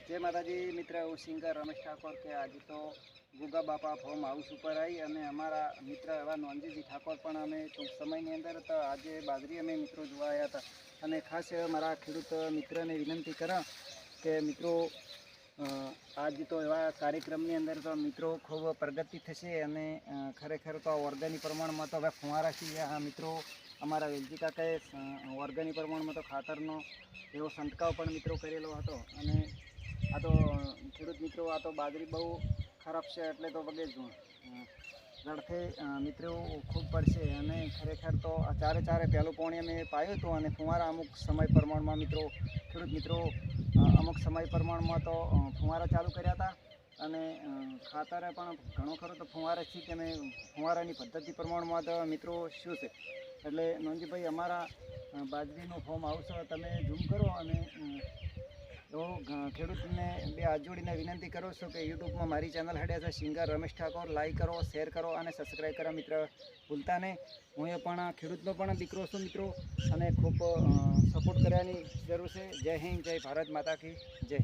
जय माताजी मित्र हूँ सिंगर रमेश ठाकुर के आज तो गुगा बापा फॉर्म हाउस पर आई અને અમારા મિત્ર એવા નોનજીજી ઠાકોર પણ અમે ટૂંક સમયની અંદર તો આજે બાજરી અમે મિત્રો જોવા આવ્યા હતા અને ખાસ મારા ખેડૂત મિત્રને વિનંતી કરા કે મિત્રો આજ તો એવા કાર્યક્રમની અંદર તો મિત્રો ખૂબ પ્રગતિ થશે અને ખરેખર તો ઓર્ગેનિક પ્રમાણમાં તો હવે ફુવારાથી આ મિત્રો અમારા વેલજી કાકાએ ઓર્ગેનિક પ્રમાણમાં તો ખાતરનો એવો છંટકાવ પણ મિત્રો કરેલો હતો અને આ તો ખેડૂત મિત્રો આ તો બાજરી બહુ ખરાબ છે એટલે તો વગે જ ઝડપે મિત્રો ખૂબ પડશે અને ખરેખર તો આ ચારે પહેલું પાણી અમે પાયું હતું અને ફુવારા અમુક સમય પ્રમાણમાં મિત્રો ખેડૂત મિત્રો અમુક સમય પ્રમાણમાં તો ફુવારા ચાલુ કર્યા હતા અને ખાતરે પણ ઘણો ખરો તો ફુવારાથી કે અમે ફુવારાની પદ્ધતિ પ્રમાણમાં તો મિત્રો શું છે એટલે નોંધીભાઈ અમારા બાજરીનું ફોર્મ હાઉસ તમે ઝૂમ કરો અને તો ખેડૂતને બે હાથ જોડીને વિનંતી કરો છો કે યુટ્યુબમાં મારી ચેનલ હેડે છે સિંગર રમેશ ઠાકોર લાઈક કરો શેર કરો અને સબસ્ક્રાઈબ કરવા મિત્ર ભૂલતા નહીં હું એ પણ ખેડૂતનો પણ દીકરો છું મિત્રો અને ખૂબ સપોર્ટ કરવાની જરૂર છે જય હિન્દ જય ભારત માતા કી જય